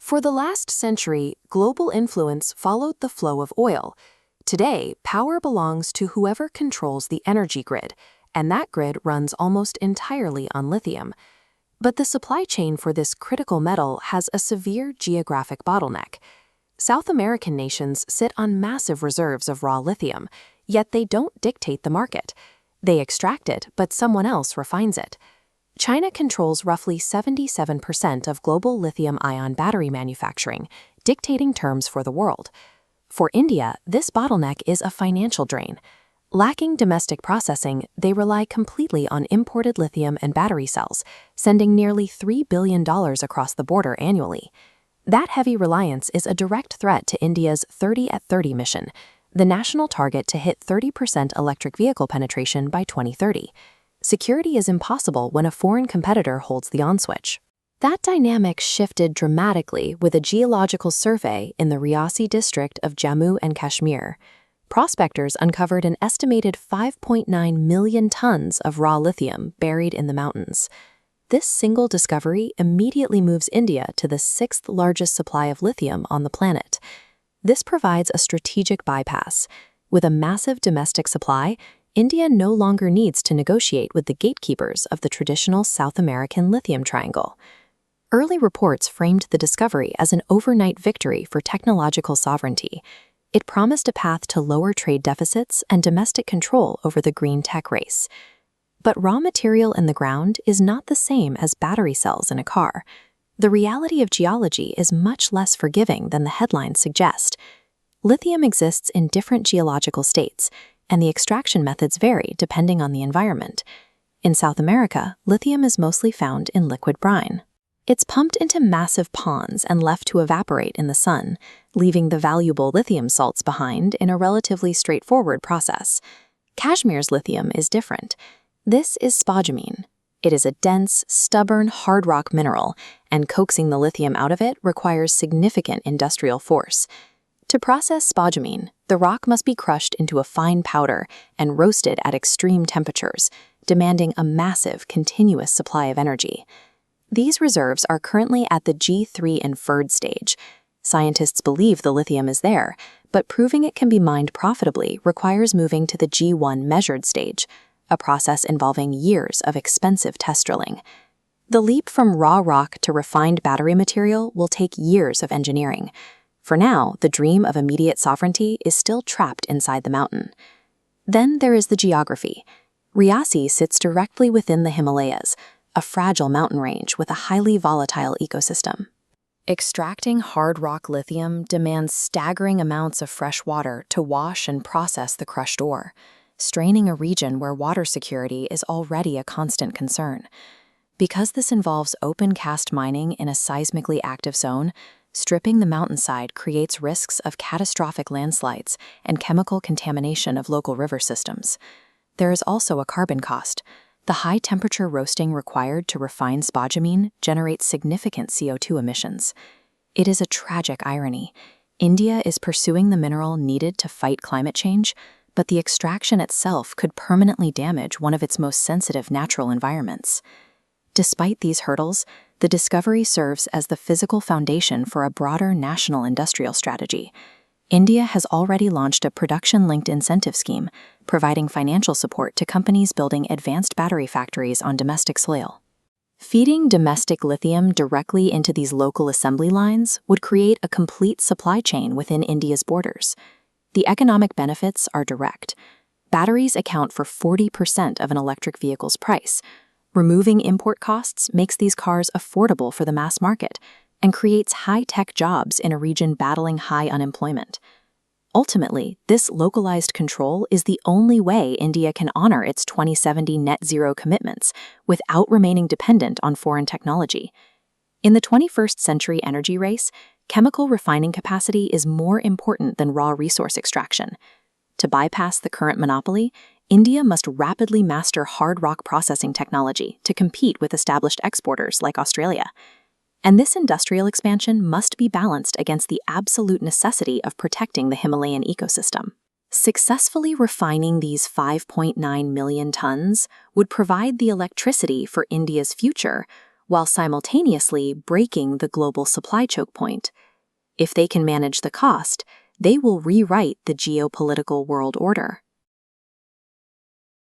For the last century, global influence followed the flow of oil. Today, power belongs to whoever controls the energy grid, and that grid runs almost entirely on lithium. But the supply chain for this critical metal has a severe geographic bottleneck. South American nations sit on massive reserves of raw lithium, yet they don't dictate the market. They extract it, but someone else refines it. China controls roughly 77% of global lithium-ion battery manufacturing, dictating terms for the world. For India, this bottleneck is a financial drain. Lacking domestic processing, they rely completely on imported lithium and battery cells, sending nearly $3 billion across the border annually. That heavy reliance is a direct threat to India's 30 at 30 mission, the national target to hit 30% electric vehicle penetration by 2030. Security is impossible when a foreign competitor holds the on-switch. That dynamic shifted dramatically with a geological survey in the Reasi district of Jammu and Kashmir. Prospectors uncovered an estimated 5.9 million tons of raw lithium buried in the mountains. This single discovery immediately moves India to the sixth largest supply of lithium on the planet. This provides a strategic bypass. With a massive domestic supply, India no longer needs to negotiate with the gatekeepers of the traditional South American lithium triangle. Early reports framed the discovery as an overnight victory for technological sovereignty. It promised a path to lower trade deficits and domestic control over the green tech race. But raw material in the ground is not the same as battery cells in a car. The reality of geology is much less forgiving than the headlines suggest. Lithium exists in different geological states, and the extraction methods vary depending on the environment. In South America, lithium is mostly found in liquid brine. It's pumped into massive ponds and left to evaporate in the sun, leaving the valuable lithium salts behind in a relatively straightforward process. Kashmir's lithium is different. This is spodumene. It is a dense, stubborn, hard rock mineral, and coaxing the lithium out of it requires significant industrial force. To process spodumene, the rock must be crushed into a fine powder and roasted at extreme temperatures, demanding a massive, continuous supply of energy. These reserves are currently at the G3 inferred stage. Scientists believe the lithium is there, but proving it can be mined profitably requires moving to the G1 measured stage, a process involving years of expensive test drilling. The leap from raw rock to refined battery material will take years of engineering. For now, the dream of immediate sovereignty is still trapped inside the mountain. Then there is the geography. Reasi sits directly within the Himalayas, a fragile mountain range with a highly volatile ecosystem. Extracting hard rock lithium demands staggering amounts of fresh water to wash and process the crushed ore, straining a region where water security is already a constant concern. Because this involves open-cast mining in a seismically active zone, stripping the mountainside creates risks of catastrophic landslides and chemical contamination of local river systems. There is also a carbon cost. The high-temperature roasting required to refine spodumene generates significant CO2 emissions. It is a tragic irony. India is pursuing the mineral needed to fight climate change, but the extraction itself could permanently damage one of its most sensitive natural environments. Despite these hurdles, the discovery serves as the physical foundation for a broader national industrial strategy. India has already launched a production-linked incentive scheme, providing financial support to companies building advanced battery factories on domestic soil. Feeding domestic lithium directly into these local assembly lines would create a complete supply chain within India's borders. The economic benefits are direct. Batteries account for 40% of an electric vehicle's price. Removing import costs makes these cars affordable for the mass market and creates high-tech jobs in a region battling high unemployment. Ultimately, this localized control is the only way India can honor its 2070 net zero commitments without remaining dependent on foreign technology. In the 21st century energy race, chemical refining capacity is more important than raw resource extraction. To bypass the current monopoly, India must rapidly master hard rock processing technology to compete with established exporters like Australia. And this industrial expansion must be balanced against the absolute necessity of protecting the Himalayan ecosystem. Successfully refining these 5.9 million tons would provide the electricity for India's future while simultaneously breaking the global supply choke point. If they can manage the cost, they will rewrite the geopolitical world order.